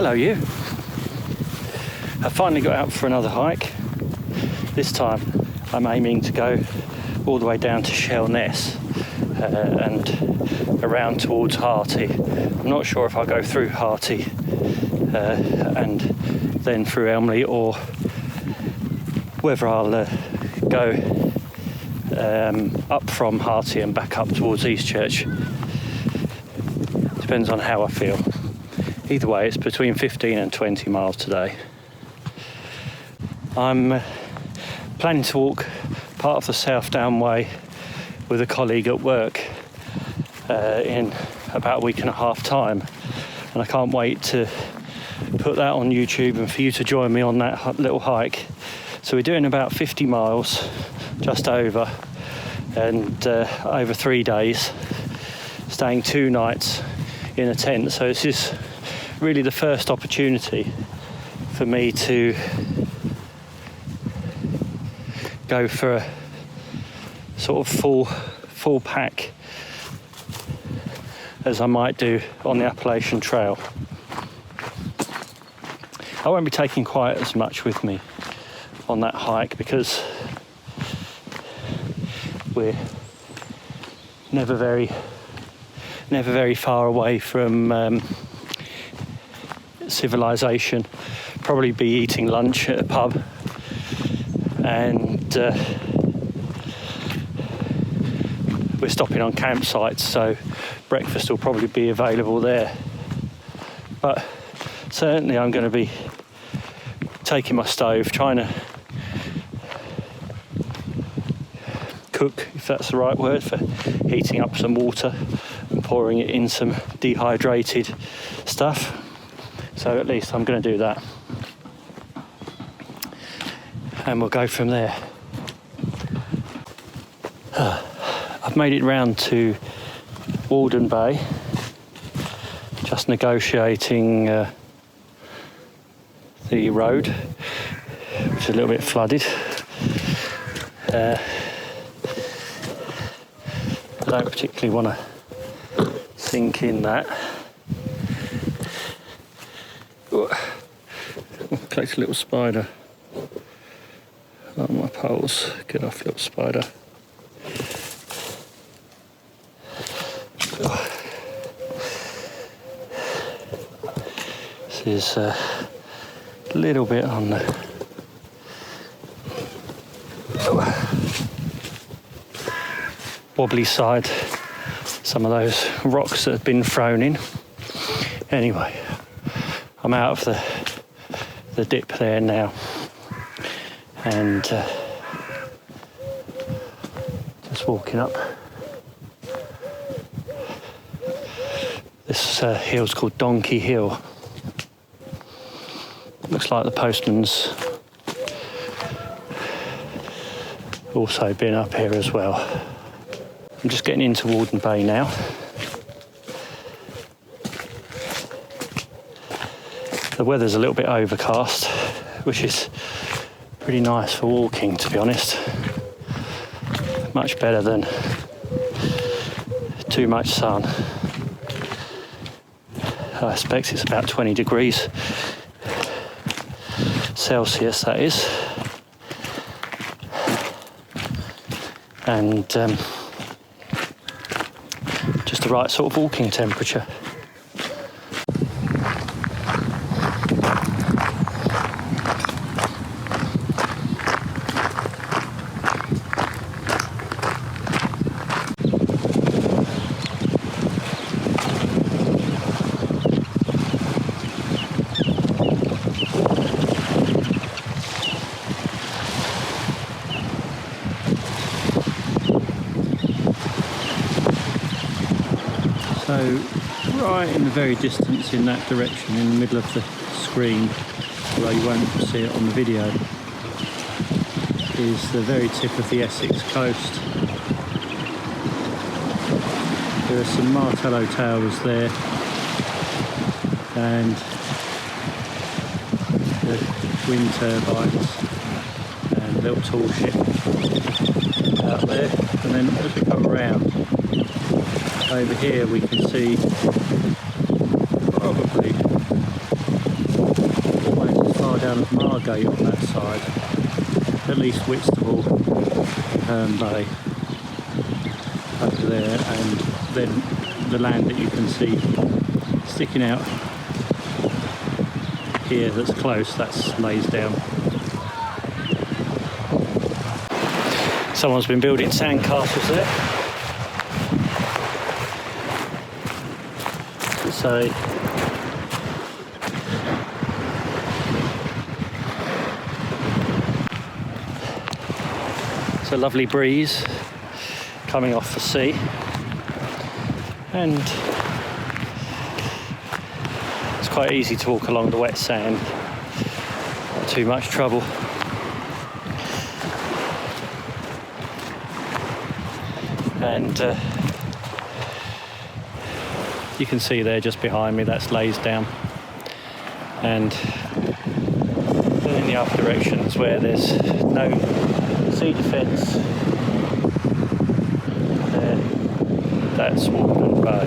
Hello you. I finally got out for another hike. This time I'm aiming to go all the way down to Shellness and around towards Hearty. I'm not sure if I'll go through Hearty and then through Elmlet, or whether I'll go up from Hearty and back up towards Eastchurch. Depends on how I feel. Either way, it's between 15 and 20 miles today. I'm planning to walk part of the South Down Way with a colleague at work in about a week and a half time, and I can't wait to put that on YouTube and for you to join me on that little hike. So we're doing about 50 miles, just over, and over 3 days, staying 2 nights in a tent. So this is really the first opportunity for me to go for a sort of full pack, as I might do on the Appalachian Trail. I won't be taking quite as much with me on that hike because we're never very far away from civilization. Probably be eating lunch at a pub, and we're stopping on campsites, so breakfast will probably be available there. But certainly I'm going to be taking my stove, trying to cook, if that's the right word, for heating up some water and pouring it in some dehydrated stuff. So at least I'm going to do that, and we'll go from there. I've made it round to Warden Bay, just negotiating the road, which is a little bit flooded. I don't particularly want to sink in that. Collect a little spider on my poles. Get off, little spider. This is a little bit on the wobbly side, some of those rocks that have been thrown in. Anyway, I'm out of the dip there now, and just walking up. This hill's called Donkey Hill. Looks like the postman's also been up here as well. I'm just getting into Warden Bay now. The weather's a little bit overcast, which is pretty nice for walking, to be honest. Much better than too much sun. I expect it's about 20 degrees Celsius, that is. And just the right sort of walking temperature. So right in the very distance in that direction, in the middle of the screen, although you won't see it on the video, is the very tip of the Essex coast. There are some Martello towers there, and the wind turbines and a little tall ship out there. And then as we come around, over here we can see probably town of Margate on that side, at least Whitstable, Bay over there, and then the land that you can see sticking out here that's close, that's Leysdown. Someone's been building sandcastles there. So it's a lovely breeze coming off the sea, and it's quite easy to walk along the wet sand, not too much trouble. And you can see there just behind me, that's Leysdown, and then in the other directions where there's no sea defence, that's Warden Bay.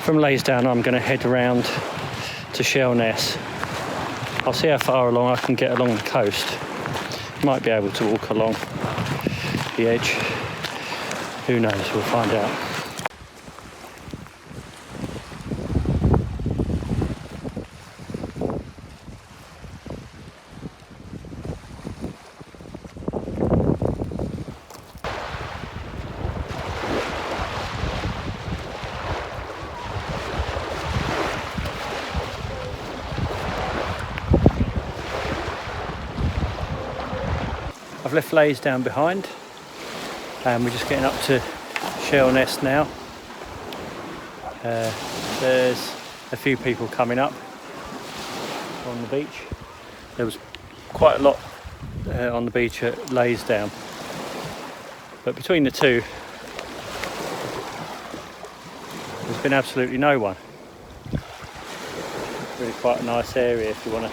From Leysdown I'm going to head around to Shellness. I'll see how far along I can get along the coast. Might be able to walk along the edge. Who knows, we'll find out. I've left Leysdown behind and we're just getting up to Shellness now. There's a few people coming up on the beach. There was quite a lot on the beach at Leysdown, but between the two there's been absolutely no one. Really quite a nice area if you want to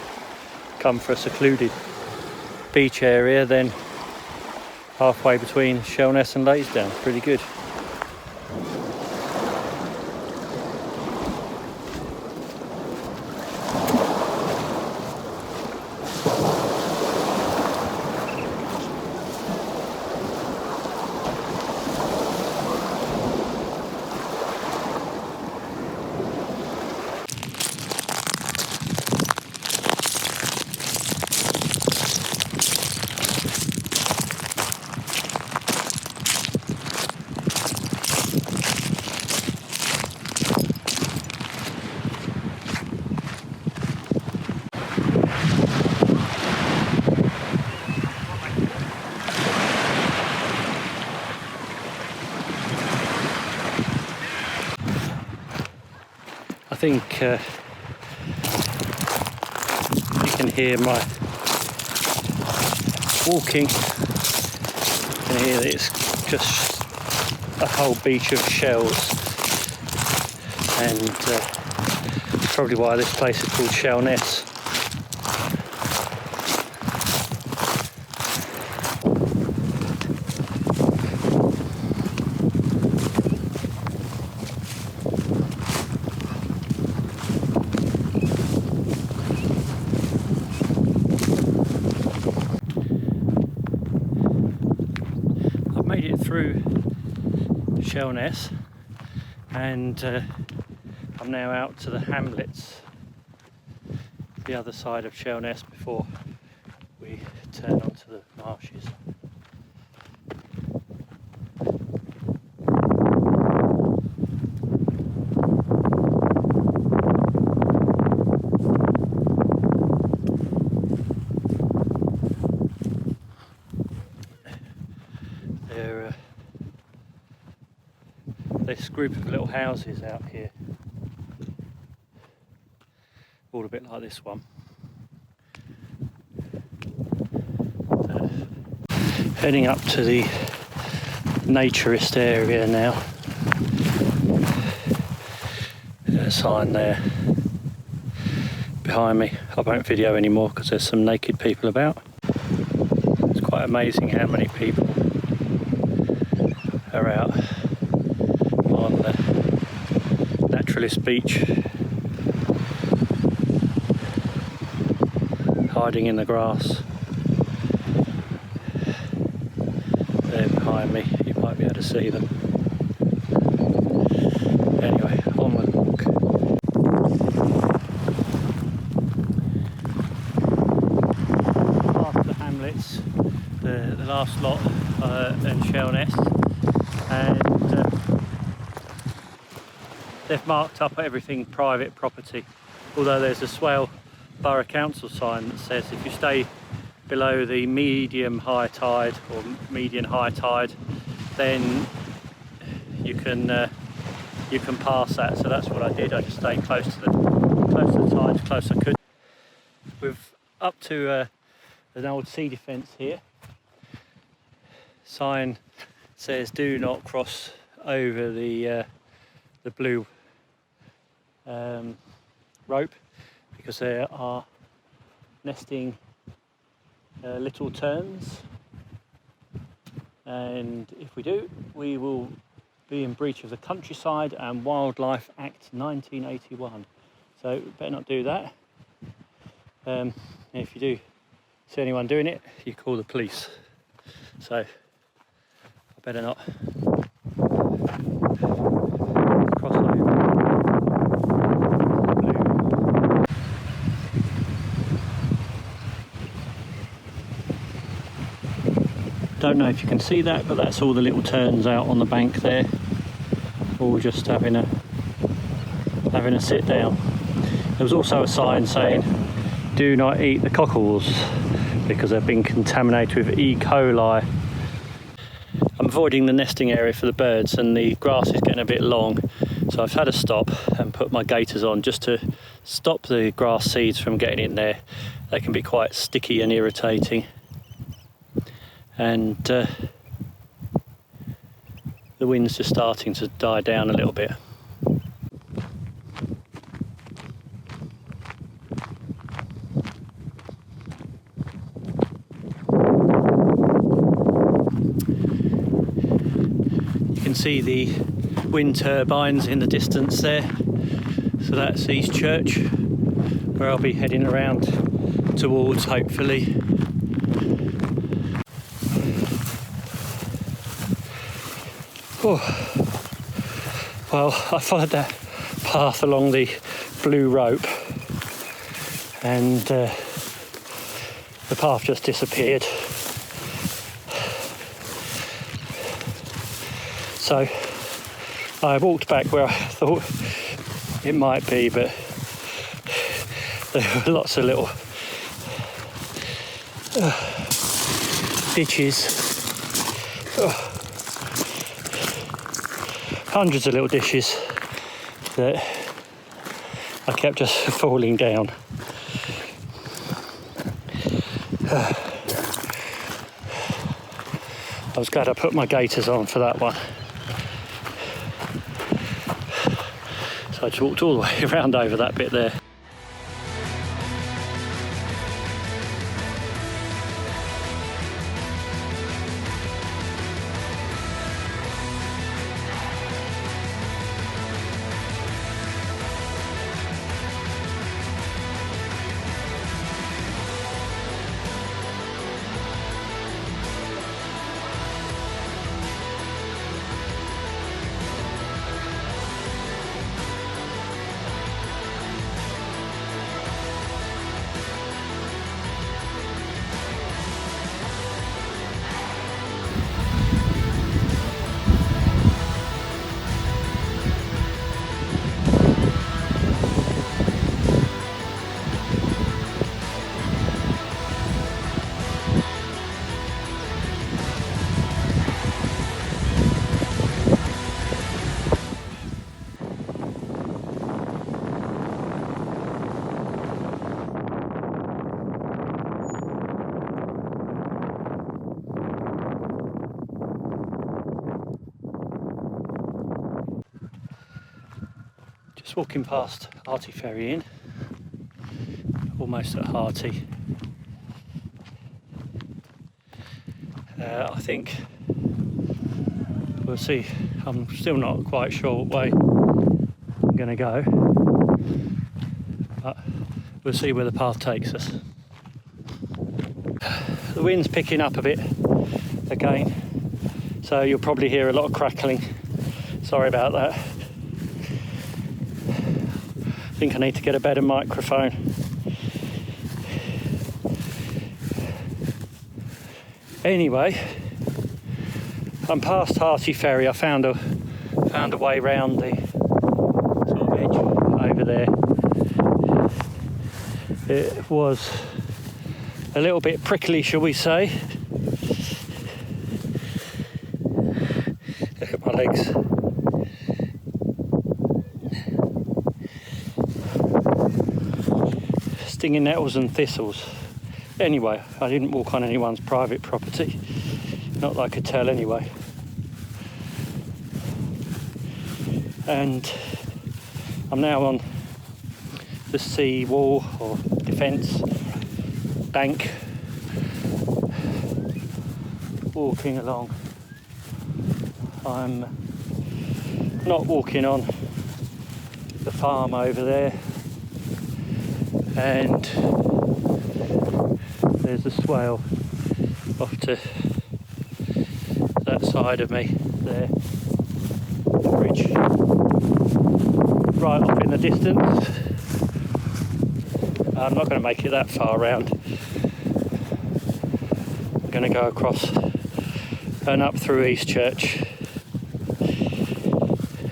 come for a secluded beach area, then halfway between Shellness and Leysdown. Pretty good. I think you can hear my walking. You can hear that it's just a whole beach of shells, and that's probably why this place is called Shellness. Through Shellness, and I'm now out to the hamlets, the other side of Shellness, before we turn onto the marshes. This group of little houses out here, all a bit like this one. Heading up to the naturist area now. There's a sign there behind me. I won't video anymore because there's some naked people about. It's quite amazing how many people are out on the naturalist beach, hiding in the grass. They're behind me, you might be able to see them. Anyway, on with the walk. Past the hamlets, the last lot and Shellness, and they've marked up everything private property, although there's a Swale Borough Council sign that says if you stay below the medium high tide or median high tide, then you can pass that. So that's what I did. I just stayed close to the tide as close as I could. We're up to an old sea defence here. Sign says do not cross over the blue rope, because there are nesting little terns, and if we do, we will be in breach of the Countryside and Wildlife Act 1981. So better not do that. And if you do see anyone doing it, you call the police. So I better not cross over. Don't know if you can see that, but that's all the little terns out on the bank there, all just having a sit down. There was also a sign saying do not eat the cockles because they've been contaminated with E. coli. I'm avoiding the nesting area for the birds, and the grass is getting a bit long, so I've had to stop and put my gaiters on just to stop the grass seeds from getting in there. They can be quite sticky and irritating. And the wind's just starting to die down a little bit. You can see the wind turbines in the distance there. So that's Eastchurch, where I'll be heading around towards, hopefully. Oh. Well, I followed that path along the blue rope, and the path just disappeared. So I walked back where I thought it might be, but there were lots of little ditches. Hundreds of little dishes that I kept just falling down. I was glad I put my gaiters on for that one. So I just walked all the way around over that bit there. Just walking past Harty Ferry Inn, almost at Hearty. I think we'll see. I'm still not quite sure what way I'm going to go, but we'll see where the path takes us. The wind's picking up a bit again, so you'll probably hear a lot of crackling. Sorry about that. I think I need to get a better microphone. Anyway, I'm past Harty Ferry. I found a way round the sort of edge over there. It was a little bit prickly, shall we say. Look at my legs. Stinging nettles and thistles. Anyway, I didn't walk on anyone's private property. Not that I could tell anyway. And I'm now on the sea wall or defence bank, walking along. I'm not walking on the farm over there, and there's a swale off to that side of me there, the bridge right off in the distance. I'm not going to make it that far around. I'm going to go across and up through Eastchurch.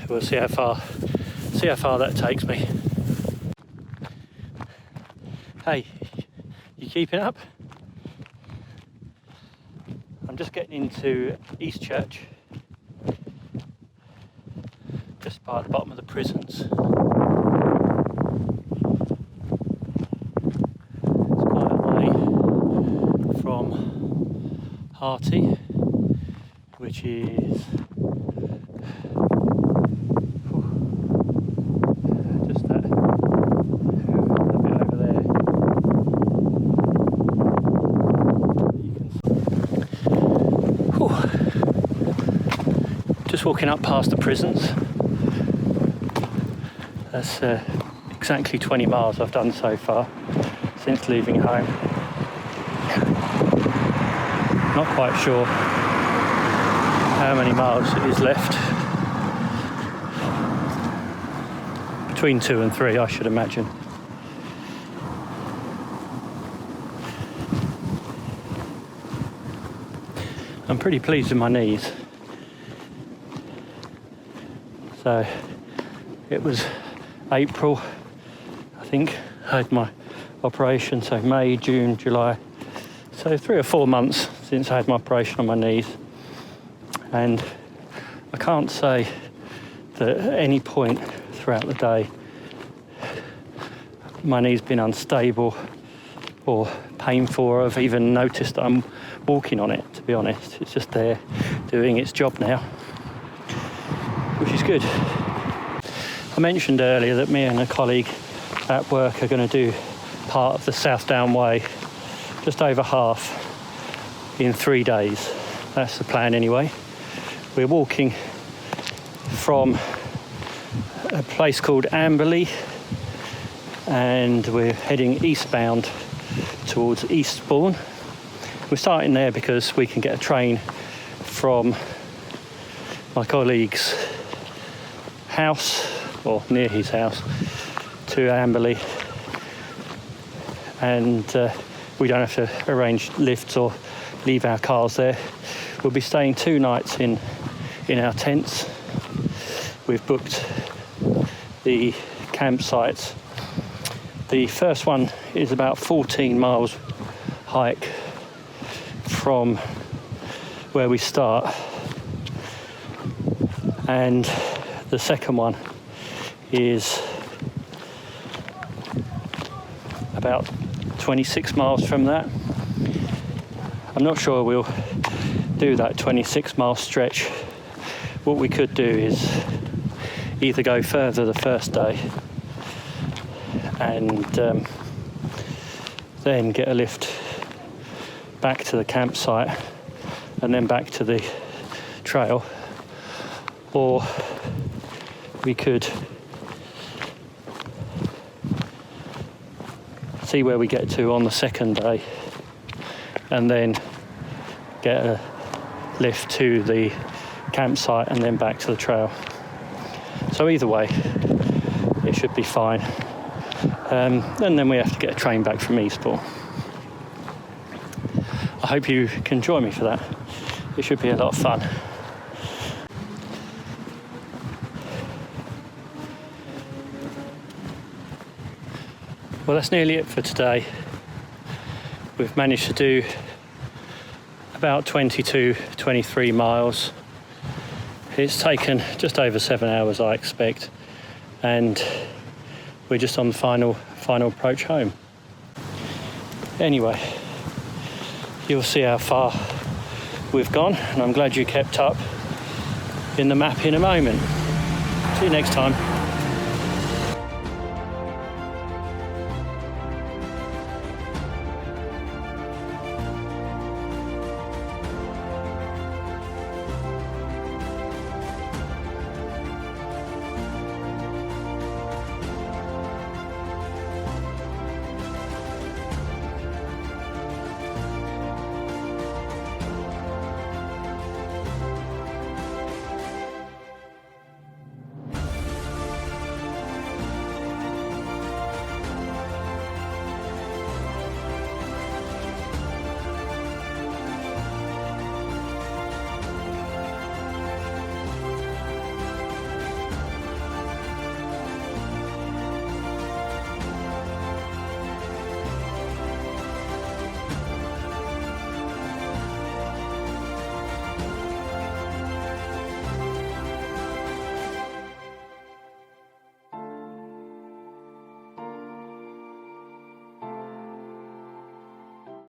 We'll see how far that takes me. Hey, you keeping up? I'm just getting into Eastchurch, just by the bottom of the prisons. It's quite a way from Hearty, which is just that bit over there. Just walking up past the prisons. That's exactly 20 miles I've done so far since leaving home. Not quite sure how many miles it is left. Between 2 and 3, I should imagine. I'm pretty pleased with my knees. So it was April, I think, I had my operation, so May, June, July. So 3 or 4 months since I had my operation on my knees. And I can't say that at any point throughout the day my knee's been unstable or painful, or I've even noticed that I'm walking on it, to be honest. It's just there doing its job now, which is good. I mentioned earlier that me and a colleague at work are going to do part of the Leysdown Way, just over half, in 3 days. That's the plan anyway. We're walking from a place called Amberley, and we're heading eastbound towards Eastbourne. We're starting there because we can get a train from my colleague's house, or near his house, to Amberley, and we don't have to arrange lifts or leave our cars there. We'll be staying 2 nights in our tents. We've booked the campsites. The first one is about 14 miles hike from where we start, and the second one is about 26 miles from that. I'm not sure we'll do that 26-mile stretch. What we could do is either go further the first day and then get a lift back to the campsite and then back to the trail, or we could see where we get to on the second day, and then get a lift to the campsite and then back to the trail. So either way, it should be fine. And then we have to get a train back from Eastbourne. I hope you can join me for that. It should be a lot of fun. Well, that's nearly it for today. We've managed to do about 22, 23 miles. It's taken just over 7 hours, I expect, and we're just on the final approach home. Anyway, you'll see how far we've gone, and I'm glad you kept up in the map in a moment. See you next time.